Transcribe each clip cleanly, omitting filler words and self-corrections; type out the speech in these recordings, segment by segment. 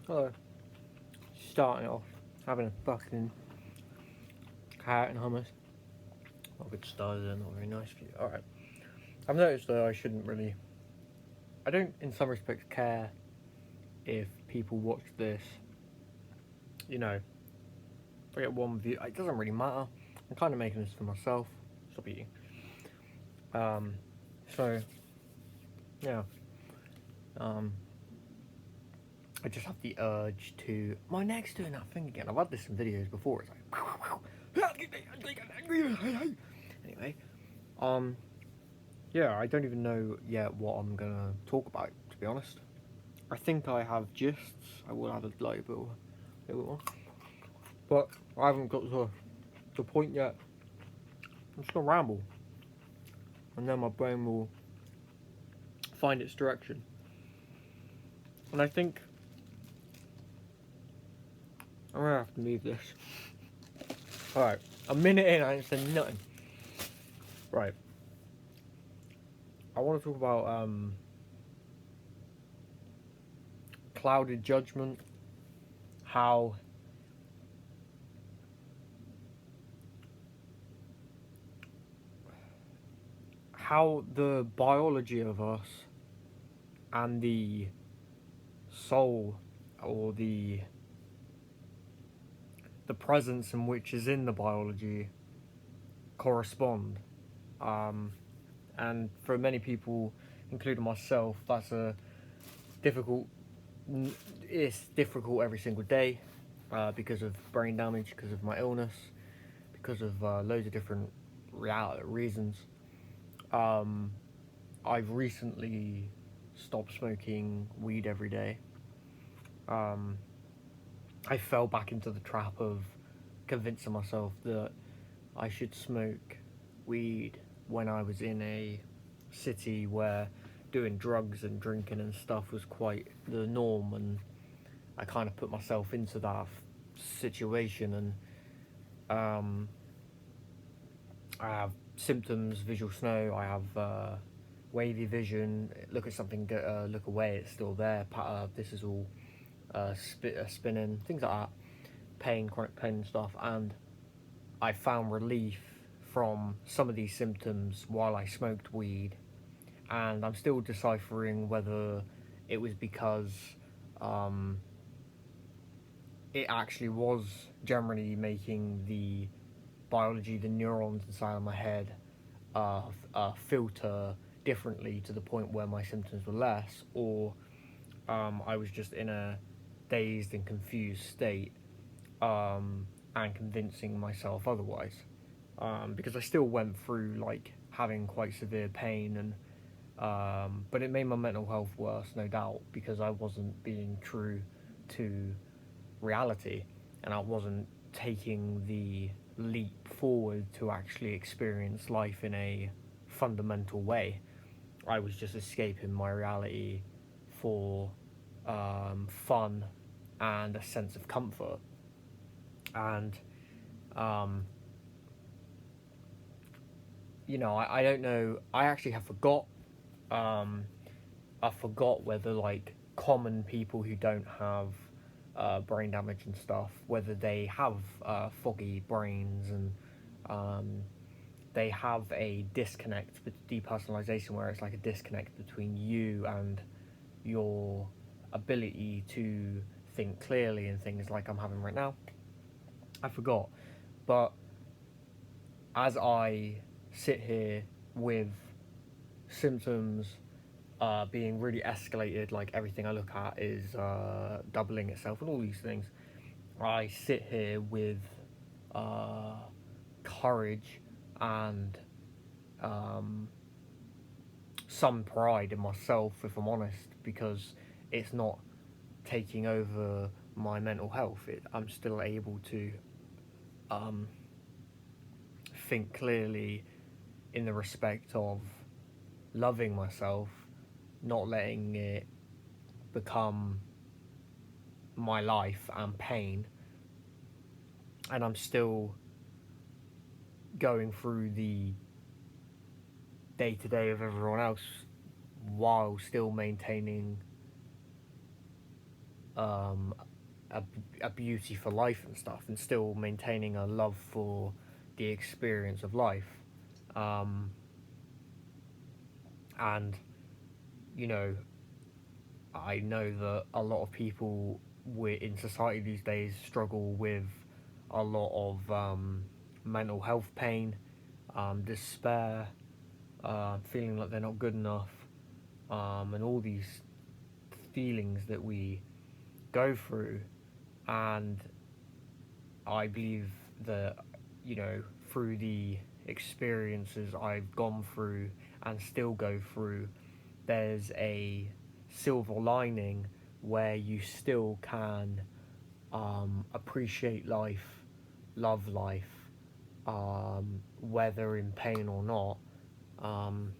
Hello. Starting off having a fucking carrot and hummus. Not good stars there, not very nice for you. Alright. I've noticed that I shouldn't really. I don't, in some respects, care if people watch this. You know, if I get one view, it doesn't really matter. I'm kind of making this for myself. Stop eating. Um, so, yeah. Um, I just have the urge to. My neck's doing that thing again. I've had this in videos before. It's like. Anyway, um, yeah, I don't even know yet what I'm gonna talk about. To be honest, I think I have gists. I will have a little bit more, but I haven't got to the point yet. I'm just gonna ramble, and then my brain will find its direction. And I think I'm gonna have to move this. All right, a minute in, I ain't said nothing. Right, I want to talk about clouded judgment, how the biology of us and the soul, or the presence in which is in the biology, correspond. Um, and for many people, including myself, that's a difficult. It's difficult every single day because of brain damage, because of my illness, because of loads of different reasons. Um, I've recently stopped smoking weed every day. Um, I fell back into the trap of convincing myself that I should smoke weed when I was in a city where doing drugs and drinking and stuff was quite the norm, and I kind of put myself into that situation, and I have symptoms, visual snow, I have wavy vision, look at something, look away, it's still there, this is all spinning, things like that, pain, chronic pain and stuff, and I found relief from some of these symptoms while I smoked weed, and I'm still deciphering whether it was because um, it actually was generally making the biology, the neurons inside of my head, filter differently to the point where my symptoms were less, or I was just in a dazed and confused state, and convincing myself otherwise. Because I still went through like having quite severe pain, and but it made my mental health worse, no doubt, because I wasn't being true to reality, and I wasn't taking the leap forward to actually experience life in a fundamental way. I was just escaping my reality for fun and a sense of comfort. And um, I don't know. I actually have forgot. Um, I forgot whether like common people who don't have brain damage and stuff, whether they have foggy brains, and um, they have a disconnect with depersonalization, where it's like a disconnect between you and your ability to think clearly and things like I'm having right now. I forgot, but as I sit here with symptoms being really escalated, like everything I look at is doubling itself and all these things, I sit here with uh, courage and um, some pride in myself, if I'm honest, because it's not taking over my mental health. I'm still able to um, think clearly in the respect of loving myself, not letting it become my life and pain, and I'm still going through the day to day of everyone else while still maintaining um, a beauty for life and stuff, and still maintaining a love for the experience of life. Um, and you know, I know that a lot of people in society these days struggle with a lot of mental health pain, despair, feeling like they're not good enough, and all these feelings that we go through. And I believe that, through the experiences I've gone through and still go through, there's a silver lining where you still can appreciate life, love life, whether in pain or not. Um,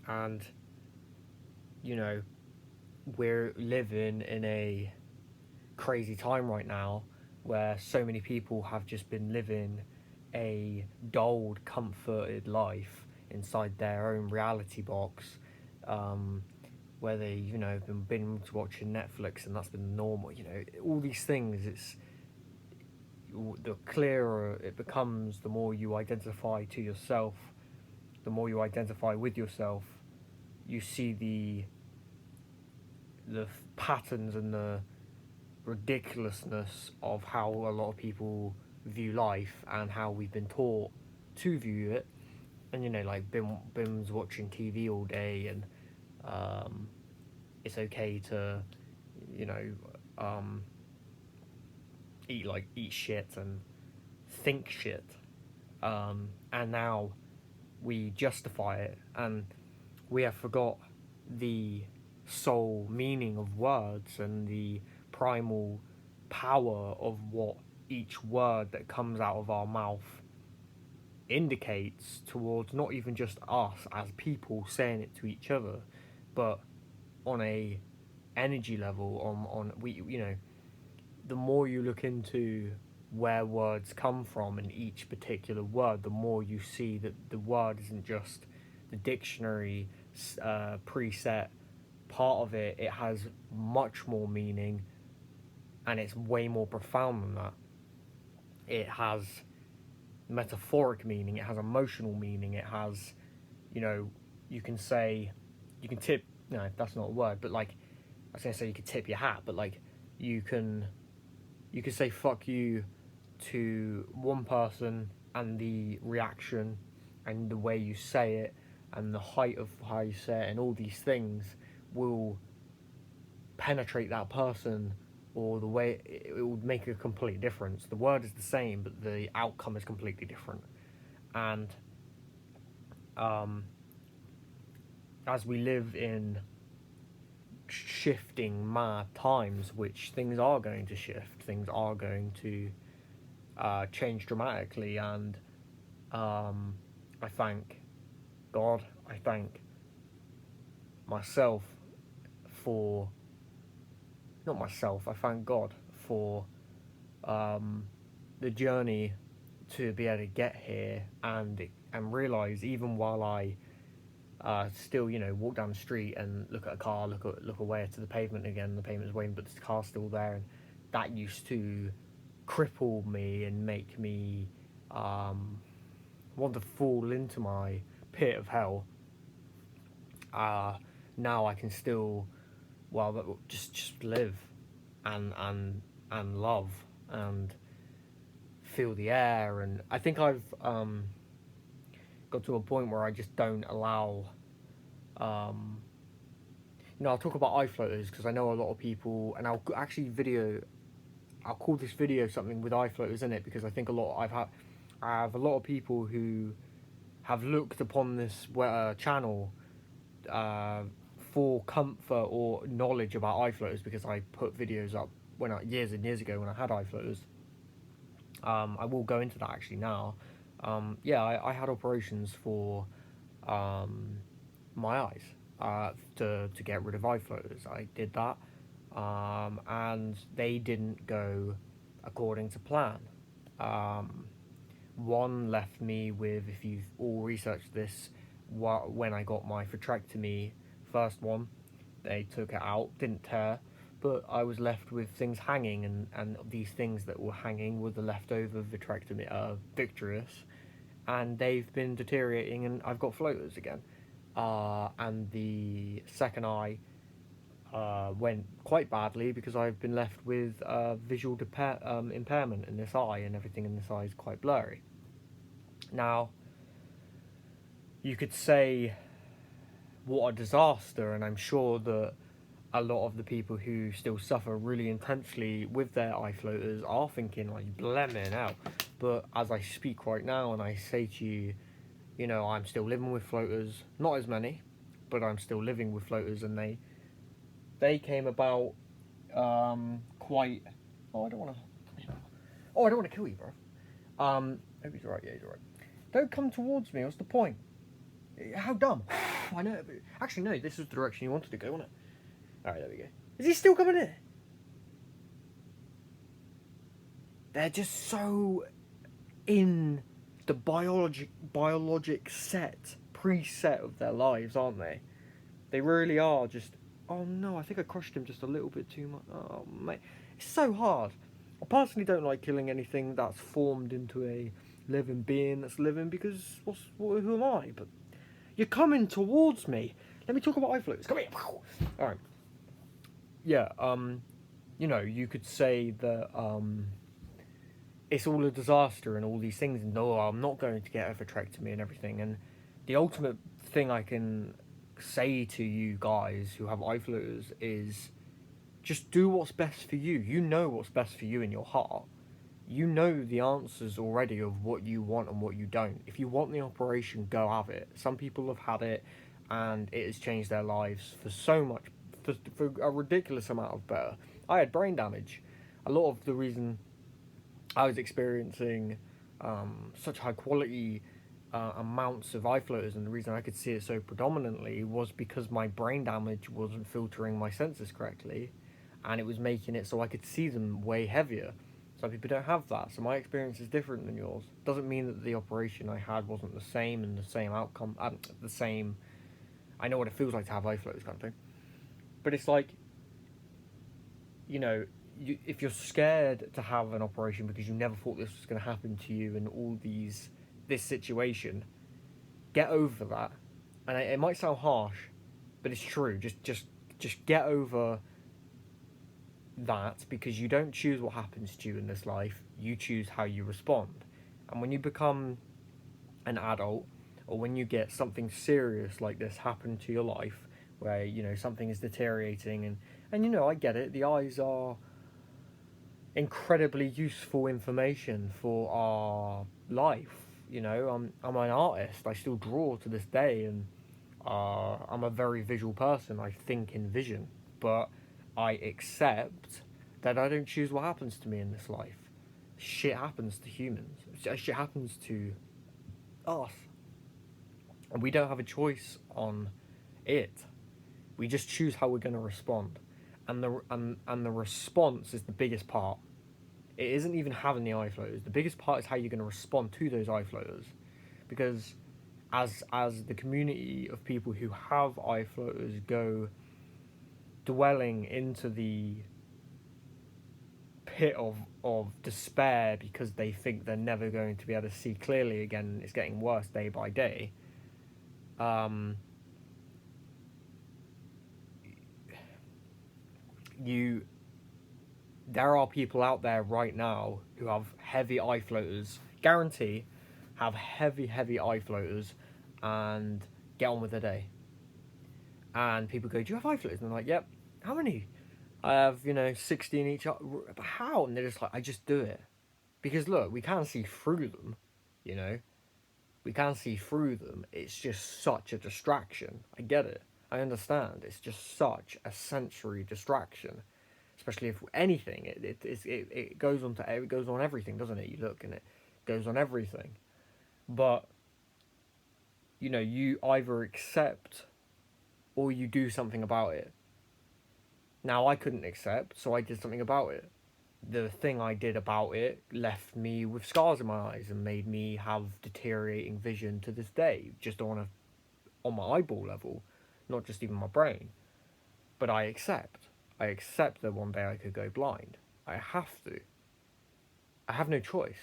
and, you know, we're living in a crazy time right now where so many people have just been living a dulled, comforted life inside their own reality box, um, where they, have been binge watching Netflix and that's been normal. All these things. It's the clearer it becomes, the more you identify to yourself, the more you identify with yourself. You see the patterns and the ridiculousness of how a lot of people view life and how we've been taught to view it. And like Bim's watching TV all day, and um, it's okay to, you know, um, eat shit and think shit. And now we justify it, and we have forgot the sole meaning of words and the primal power of what each word that comes out of our mouth indicates towards not even just us as people saying it to each other, but on a energy level. On we the more you look into where words come from in each particular word, the more you see that the word isn't just the dictionary preset part of it. It has much more meaning, and it's way more profound than that. It has metaphoric meaning, it has emotional meaning, it has, you know, you can say, you can tip, no, that's not a word, but like, I was going to say you could tip your hat, but like, you can, you can say fuck you to one person, and the reaction and the way you say it and the height of how you say it and all these things will penetrate that person, or the way it would make a complete difference. The word is the same, but the outcome is completely different. And um, as we live in shifting mad times, which things are going to shift, things are going to change dramatically, and I thank God, I thank myself for, not myself, I thank God for um, the journey to be able to get here, and realize, even while I still walk down the street and look at a car, look away to the pavement again, the pavement's waving but the car's still there, and that used to cripple me and make me want to fall into my pit of hell. uh, Now I can still, well, just live and love and feel the air. And I think I've got to a point where I just don't allow. Um, I'll talk about eye floaters because I know a lot of people, and I'll actually video. I'll call this video something with eye floaters in it, because I think I have a lot of people who have looked upon this channel uh, for comfort or knowledge about eye floaters, because I put videos up years and years ago when I had eye floaters. I will go into that actually now. Yeah, I had operations for um, my eyes to get rid of eye floaters. I did that, and they didn't go according to plan. Um, One left me with, if you've all researched this, when I got my vitrectomy, first one, they took it out, didn't tear, but I was left with things hanging, and these things that were hanging were the leftover vitrectomy victorious, and they've been deteriorating, and I've got floaters again. And the second eye went quite badly because I've been left with visual impairment in this eye, and everything in this eye is quite blurry. Now, you could say, what a disaster, and I'm sure that a lot of the people who still suffer really intensely with their eye floaters are thinking, like, blemmin' out. But as I speak right now and I say to you, you know, I'm still living with floaters, not as many, but I'm still living with floaters, and they came about quite. Oh, I don't want to. Oh, I don't want to kill you, bro. Hope he's alright. Yeah, he's alright. Don't come towards me. What's the point? How dumb. I know. Actually, no. This was the direction you wanted to go, wasn't it? Alright, there we go. Is he still coming in? They're just so in the biologic preset of their lives, aren't they? They really are just. Oh no, I think I crushed him just a little bit too much. Oh mate, it's so hard. I personally don't like killing anything that's formed into a living being that's living, because who am I? But you're coming towards me. Let me talk about eye floats. Come here. All right. Yeah. You know, you could say that it's all a disaster and all these things, and no, I'm not going to get a vitrectomy and everything. And the ultimate thing I can say to you guys who have eye floaters is, just do what's best for you. You know what's best for you in your heart. You know the answers already of what you want and what you don't. If you want the operation, go have it. Some people have had it and it has changed their lives for so much, for a ridiculous amount of better. I had brain damage. A lot of the reason I was experiencing such high quality amounts of eye floaters, and the reason I could see it so predominantly was because my brain damage wasn't filtering my senses correctly, and it was making it so I could see them way heavier. Some people don't have that, so my experience is different than yours. Doesn't mean that the operation I had wasn't the same and the same outcome, the same. I know what it feels like to have eye floaters, kind of thing. But it's like, you know, if you're scared to have an operation because you never thought this was going to happen to you, and this situation, get over that. And it might sound harsh, but it's true. Just get over that, because you don't choose what happens to you in this life. You choose how you respond. And when you become an adult, or when you get something serious like this happen to your life, where, you know, something is deteriorating, and you know, I get it, the eyes are incredibly useful information for our life. You know, I'm an artist. I still draw to this day, and I'm a very visual person. I think in vision, but I accept that I don't choose what happens to me in this life. Shit happens to humans. Shit happens to us, and we don't have a choice on it. We just choose how we're going to respond, and the response is the biggest part. It isn't even having the eye floaters. The biggest part is how you're going to respond to those eye floaters, because as the community of people who have eye floaters go dwelling into the pit of despair because they think they're never going to be able to see clearly again, it's getting worse day by day. There are people out there right now who have heavy eye floaters, guarantee have heavy eye floaters, and get on with their day. And people go, do you have eye floaters? And I'm like, yep. How many? I have, 60 in each. But how? And they're just like, I just do it. Because look, we can see through them, you know. We can see through them. It's just such a distraction. I get it. I understand. It's just such a sensory distraction. Especially if anything, it goes on it goes on everything, doesn't it? You look and it goes on everything. But you either accept or you do something about it. Now I couldn't accept, so I did something about it. The thing I did about it left me with scars in my eyes and made me have deteriorating vision to this day, just on my eyeball level, not just even my brain. But I accept. I accept that one day I could go blind. I have to. I have no choice.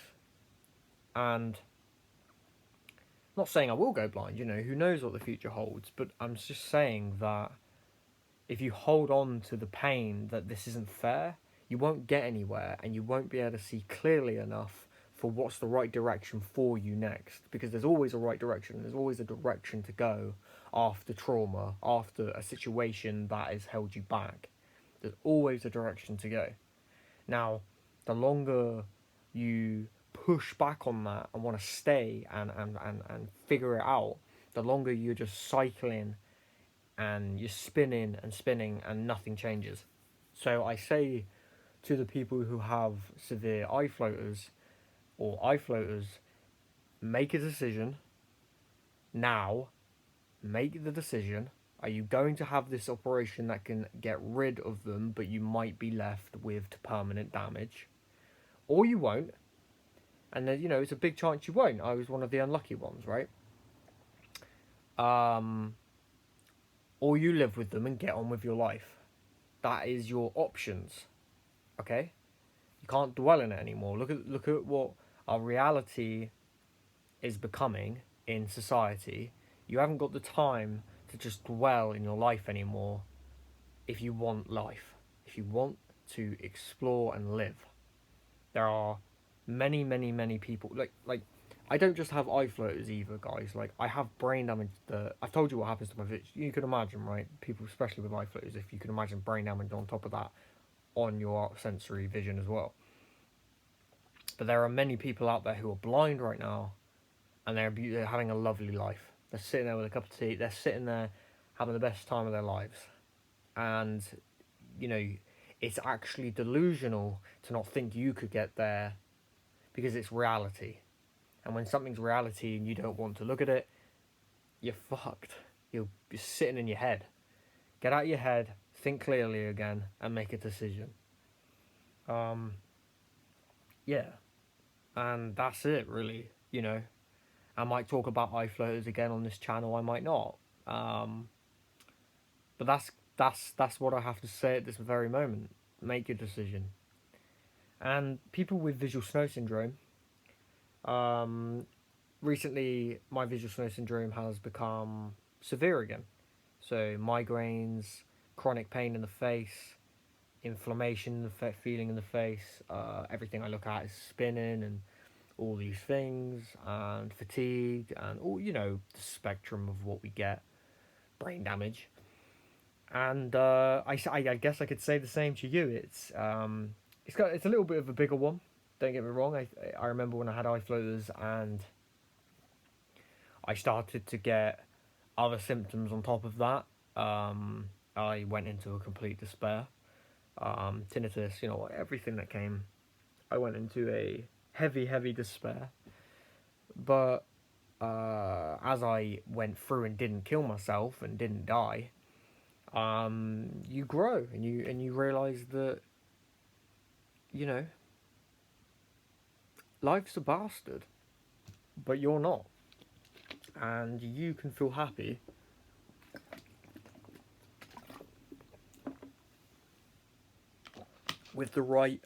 And I'm not saying I will go blind, who knows what the future holds, but I'm just saying that if you hold on to the pain that this isn't fair, you won't get anywhere and you won't be able to see clearly enough for what's the right direction for you next. Because there's always a right direction, there's always a direction to go after trauma, after a situation that has held you back. There's always a direction to go. Now, the longer you push back on that and want to stay and figure it out, the longer you're just cycling and you're spinning and spinning and nothing changes. So I say to the people who have severe eye floaters or eye floaters, make a decision now. Make the decision. Are you going to have this operation that can get rid of them, but you might be left with permanent damage? Or you won't. And then, it's a big chance you won't. I was one of the unlucky ones, right? Or you live with them and get on with your life. That is your options. Okay? You can't dwell in it anymore. Look at what our reality is becoming in society. You haven't got the time to just dwell in your life anymore if you want life. If you want to explore and live. There are many people like I don't just have eye floaters either, guys. Like, I have brain damage that I've told you what happens to my vision. You can imagine, right? People, especially with eye floaters, if you can imagine brain damage on top of that on your sensory vision as well. But there are many people out there who are blind right now, and they're having a lovely life. They're sitting there with a cup of tea. They're sitting there having the best time of their lives, and it's actually delusional to not think you could get there because it's reality. And when something's reality and you don't want to look at it, you're fucked. You're sitting in your head. Get out of your head, think clearly again, and make a decision. Yeah. And that's it, really. I might talk about eye floaters again on this channel. I might not. But that's what I have to say at this very moment. Make your decision. And people with visual snow syndrome, recently my visual snow syndrome has become severe again. So migraines, chronic pain in the face, inflammation, feeling in the face, everything I look at is spinning and all these things, and fatigue, and all, the spectrum of what we get, brain damage. And I guess I could say the same to you. It's a little bit of a bigger one. Don't get me wrong. I remember when I had eye floaters and I started to get other symptoms on top of that. I went into a complete despair. Tinnitus, everything that came. I went into a heavy despair. But as I went through and didn't kill myself and didn't die, you grow and you realize that life's a bastard, but you're not, and you can feel happy with the right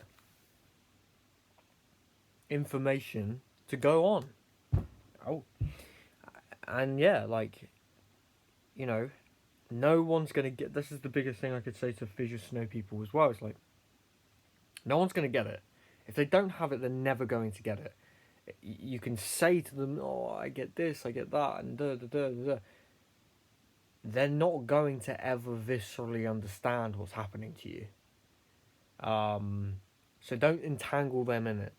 information to go on. Oh, and yeah, no one's gonna get. This is the biggest thing I could say to visual snow people as well. It's like, no one's gonna get it. If they don't have it, they're never going to get it. You can say to them, "Oh, I get this, I get that," and da da da da. They're not going to ever viscerally understand what's happening to you. So don't entangle them in it.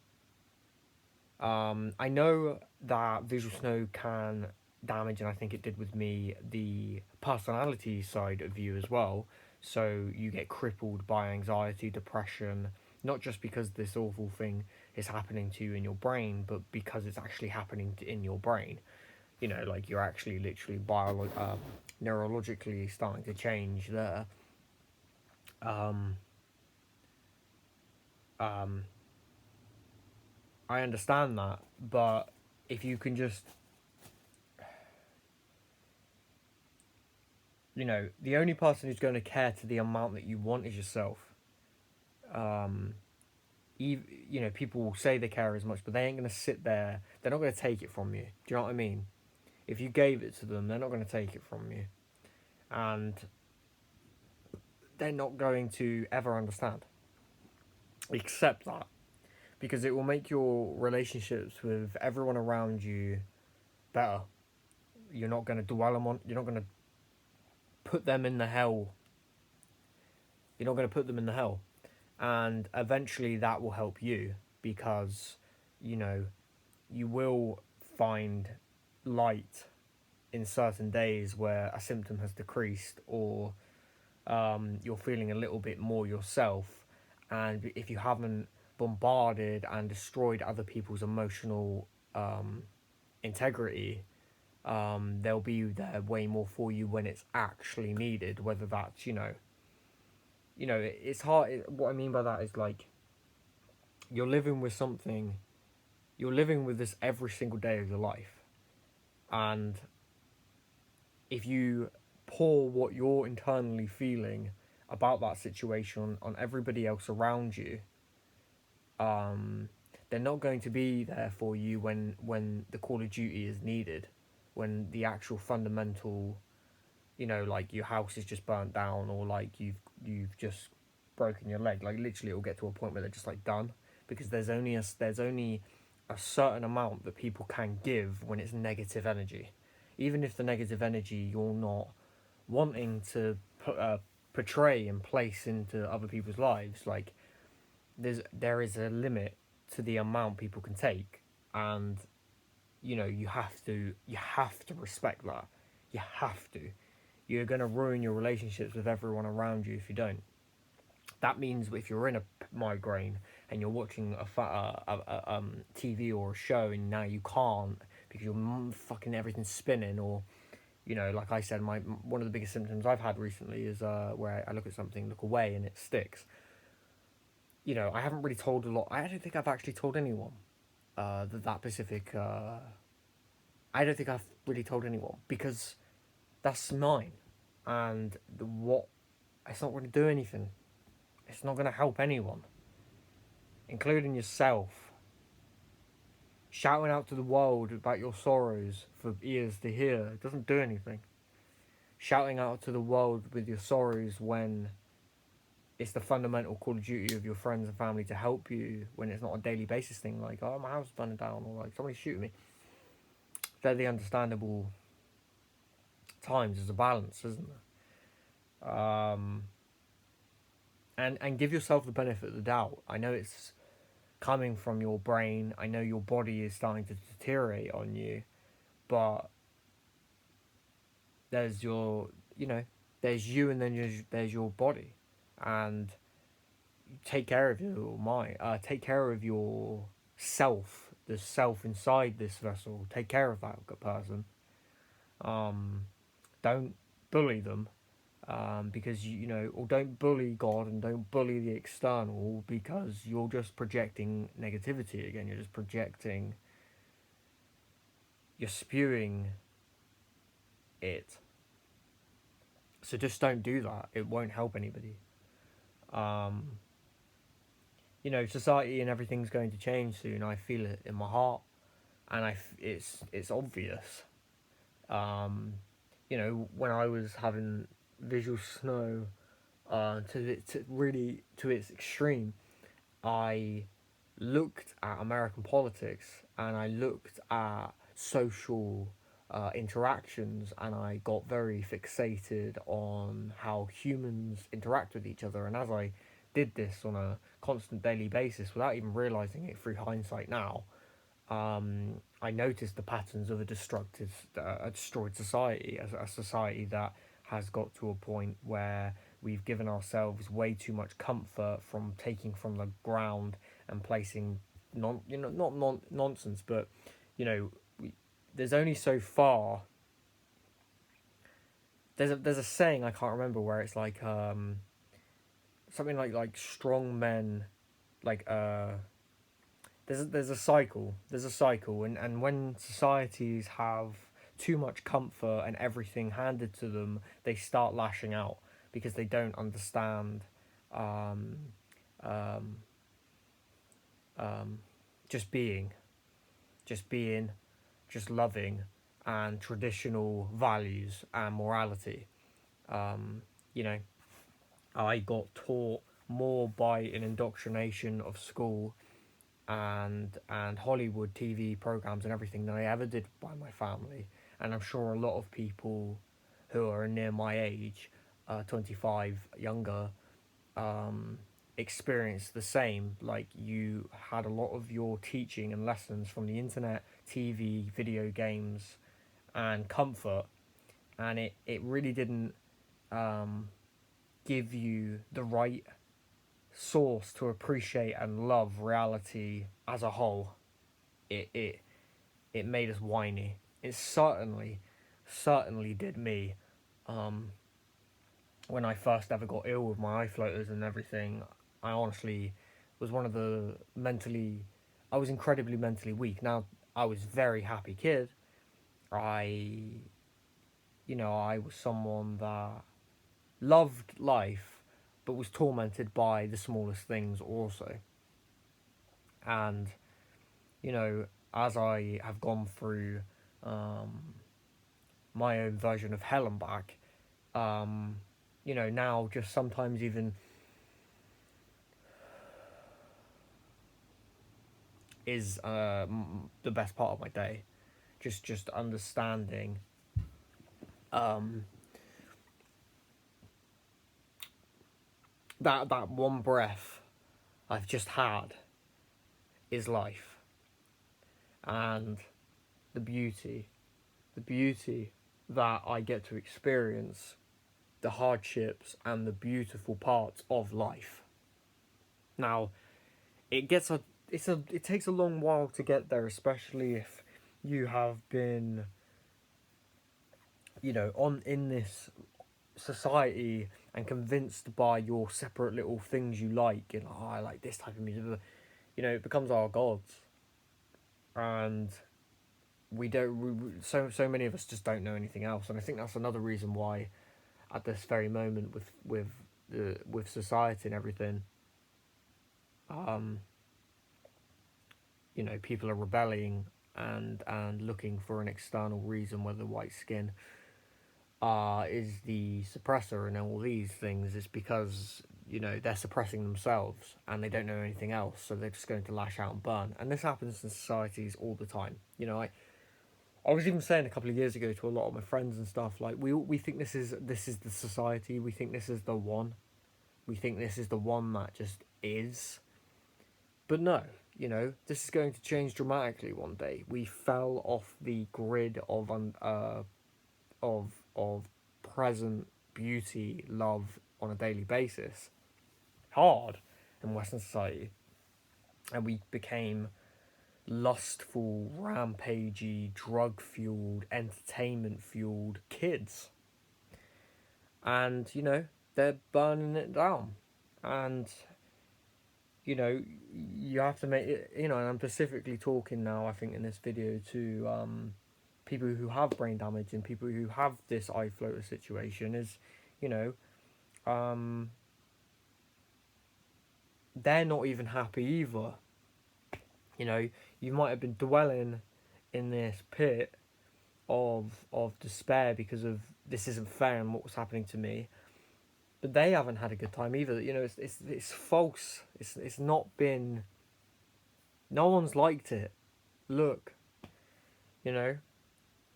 I know that visual snow can damage, and I think it did with me, the personality side of you as well. So you get crippled by anxiety, depression, not just because this awful thing is happening to you in your brain, but because it's actually happening in your brain. You're actually literally neurologically starting to change there. I understand that, but if you can just the only person who's going to care to the amount that you want is yourself. Um, People will say they care as much, but they ain't going to sit there. They're not going to take it from you. Do you know what I mean? If you gave it to them, they're not going to take it from you. And they're not going to ever understand. Accept that. Because it will make your relationships with everyone around you better. You're not going to dwell on, you're not going to put them in the hell. You're not going to put them in the hell. And eventually that will help you because, you know, you will find light in certain days where a symptom has decreased or you're feeling a little bit more yourself. And if you haven't bombarded and destroyed other people's emotional integrity, they'll be there way more for you when it's actually needed. Whether that's it's hard. What I mean by that is like you're living with something. You're living with this every single day of your life, and if you pour what you're internally feeling about that situation on everybody else around you, they're not going to be there for you when the call of duty is needed, when the actual fundamental, like your house is just burnt down or like you've just broken your leg. Like literally, it will get to a point where they're just like done because there's only a certain amount that people can give when it's negative energy, even if the negative energy you're not wanting to portray and place into other people's lives. Like there is a limit to the amount people can take, and you have to respect that. You have to. You're going to ruin your relationships with everyone around you if you don't. That means if you're in a migraine and you're watching a TV or a show and now you can't because you're fucking everything's spinning, or like I said, one of the biggest symptoms I've had recently is where I look at something, look away, and it sticks. I haven't really told a lot. I don't think I've actually told anyone that specific. I don't think I've really told anyone because that's mine, and what it's not going to do anything. It's not going to help anyone, including yourself. Shouting out to the world about your sorrows for ears to hear doesn't do anything. Shouting out to the world with your sorrows when it's the fundamental call of duty of your friends and family to help you, when it's not a daily basis thing like, oh, my house is burning down, or like somebody's shooting me. They're the understandable times. There's a balance, isn't there? And give yourself the benefit of the doubt. I know it's coming from your brain. I know your body is starting to deteriorate on you, but there's there's you, and then there's your body, and take care of your mind. Take care of your self, the self inside this vessel. Take care of that person. Um, don't bully them, because or don't bully God and don't bully the external, because you're just projecting negativity again. You're just projecting. You're spewing it. So just don't do that. It won't help anybody. Um, Society and everything's going to change soon. I feel it in my heart, and it's obvious. Um, when I was having visual snow, to its extreme, I looked at American politics and I looked at social interactions, and I got very fixated on how humans interact with each other. And as I did this on a constant daily basis without even realizing it through hindsight now, I noticed the patterns of a destroyed society, as a society that has got to a point where we've given ourselves way too much comfort from taking from the ground and placing not nonsense, but there's only so far. There's a saying I can't remember where it's like something like strong men, like there's a cycle, and when societies have too much comfort and everything handed to them, they start lashing out because they don't understand um, um, um, just being, just being, just loving, and traditional values and morality. Um, you know, I got taught more by an indoctrination of school and Hollywood TV programs and everything than I ever did by my family. And I'm sure a lot of people who are near my age, 25 younger, um, experienced the same. Like, you had a lot of your teaching and lessons from the internet, TV, video games, and comfort, and it really didn't um, give you the right source to appreciate and love reality as a whole. It made us whiny. It certainly did me. Um, when I first ever got ill with my eye floaters and everything, I honestly was one of the mentally, I was incredibly mentally weak. Now, I was a very happy kid. I, I was someone that loved life, but was tormented by the smallest things also. And, you know, as I have gone through um, my own version of hell and back, um, now just sometimes even is the best part of my day. Just understanding um, that one breath I've just had is life, and the beauty, the beauty that I get to experience, the hardships and the beautiful parts of life. Now, it gets a it takes a long while to get there, especially if you have been, on in this society and convinced by your separate little things you like, and oh, I like this type of music. It becomes our gods, and we don't. So many of us just don't know anything else, and I think that's another reason why, at this very moment, with society and everything, um, people are rebelling and looking for an external reason, whether white skin is the suppressor and all these things. It's because they're suppressing themselves and they don't know anything else, so they're just going to lash out and burn. And this happens in societies all the time. I was even saying a couple of years ago to a lot of my friends and stuff, like, we think this is the society. We think this is the one. We think this is the one that just is. But no, this is going to change dramatically one day. We fell off the grid of present beauty, love on a daily basis, hard in Western society, and we became lustful, rampagey, drug fueled, entertainment fueled kids, and they're burning it down, and you have to make it, and I'm specifically talking now, I think, in this video to people who have brain damage and people who have this eye floater situation is, you know, um, they're not even happy either. You might have been dwelling in this pit of despair because of this isn't fair and what's happening to me, but they haven't had a good time either. It's false. It's not been. No one's liked it. Look, you know.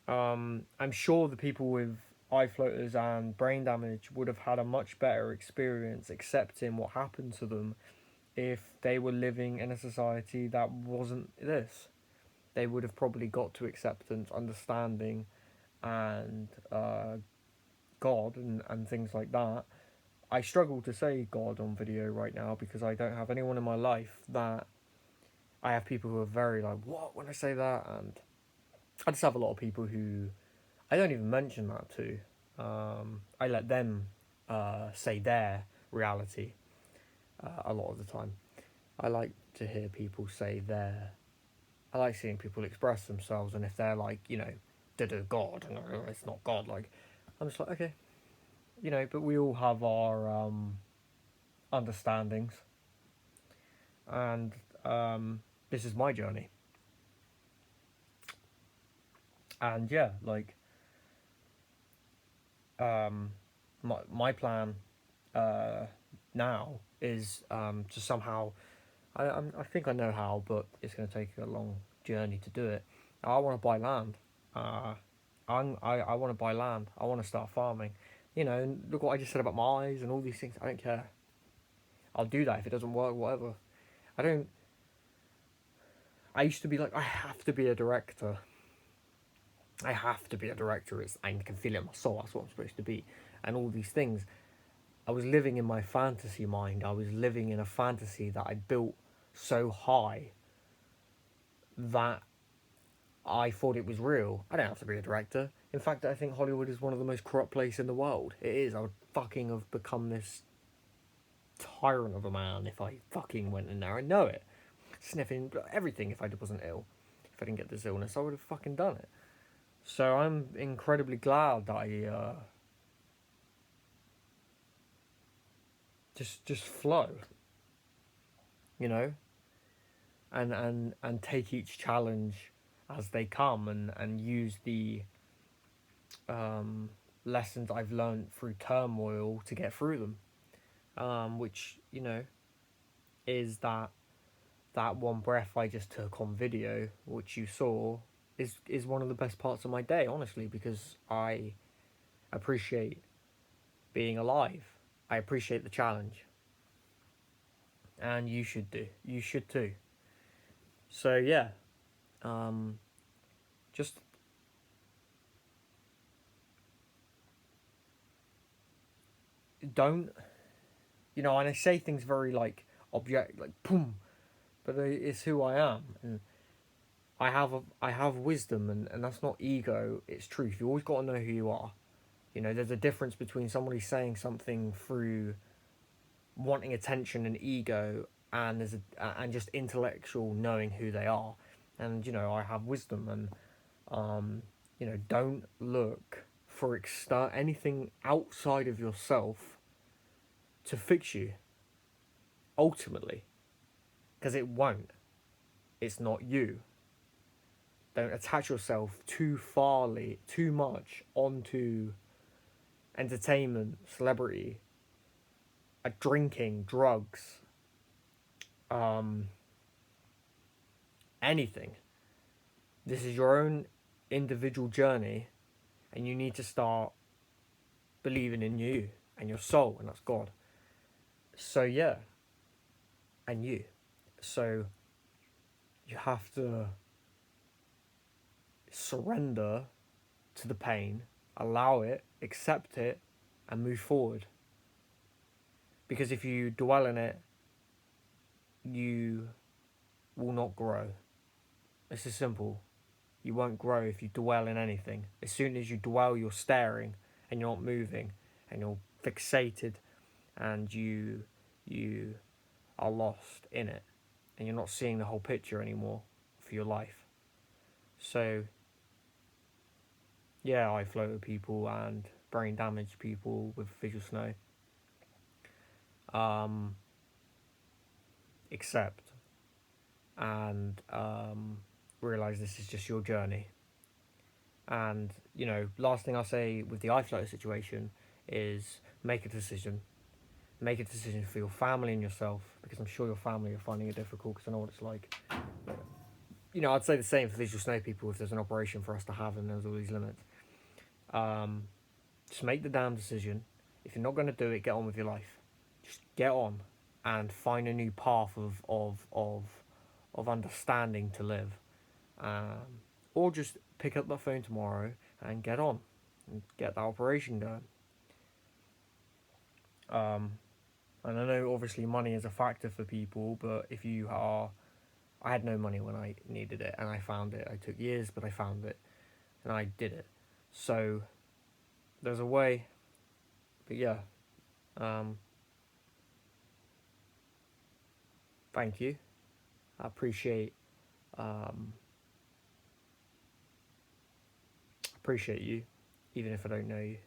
I'm sure the people with eye floaters and brain damage would have had a much better experience accepting what happened to them if they were living in a society that wasn't this. They would have probably got to acceptance, understanding, and God and things like that. I struggle to say God on video right now because I don't have anyone in my life that I have people who are very like, what when I say that? And I just have a lot of people who I don't even mention that to. I let them say their reality a lot of the time. I like to hear people say their. I like seeing people express themselves, and if they're like, God. No, it's not God. Like, I'm just like, okay, but we all have our understandings, and this is my journey, and yeah, like, um, my plan uh, now is to somehow I think I know how, but it's going to take a long journey to do it. I want to buy land. Uh, I want to buy land. I want to start farming. And look what I just said about my eyes and all these things. I don't care. I'll do that if it doesn't work. Whatever. I don't. I used to be like, I have to be a director. I have to be a director. I can feel it in my soul. That's what I'm supposed to be, and all these things. I was living in my fantasy mind. I was living in a fantasy that I built so high that I thought it was real. I don't have to be a director. In fact, I think Hollywood is one of the most corrupt places in the world. It is. I would fucking have become this tyrant of a man if I fucking went in there. I know it. Sniffing everything if I wasn't ill. If I didn't get this illness, I would have fucking done it. So I'm incredibly glad that I just flow, you know, and take each challenge as they come, and use the um, lessons I've learned through turmoil to get through them. Which is that one breath I just took on video, which you saw, is one of the best parts of my day, honestly, because I appreciate being alive. I appreciate the challenge, and you should do. You should too. So yeah, just don't, and I say things very like object, like boom, but it's who I am, and I have wisdom, and that's not ego. It's truth. You always got to know who you are. There's a difference between somebody saying something through wanting attention and ego, and and just intellectual knowing who they are. And I have wisdom, and don't look for anything outside of yourself to fix you. Ultimately, because it won't. It's not you. Don't attach yourself too much onto entertainment, celebrity, drinking, drugs, um, anything. This is your own individual journey, and you need to start believing in you and your soul, and that's God. So yeah, and you. So you have to surrender to the pain, allow it, accept it, and move forward. Because if you dwell in it, you will not grow. It's as simple. You won't grow if you dwell in anything. As soon as you dwell, you're staring and you're not moving, and you're fixated, and you are lost in it, and you're not seeing the whole picture anymore for your life. So yeah, I floated people and brain damaged people with visual snow. Accept and realize this is just your journey. And last thing I'll say with the iFlow situation is make a decision. Make a decision for your family and yourself, because I'm sure your family are finding it difficult, because I know what it's like. I'd say the same for visual snow people if there's an operation for us to have and there's all these limits. Just make the damn decision. If you're not going to do it, get on with your life. Just get on and find a new path of understanding to live. Or just pick up the phone tomorrow and get on and get that operation going. And I know obviously money is a factor for people, but if you are, I had no money when I needed it, and I found it. I took years, but I found it, and I did it. So there's a way, but yeah. Thank you. I appreciate appreciate you, even if I don't know you.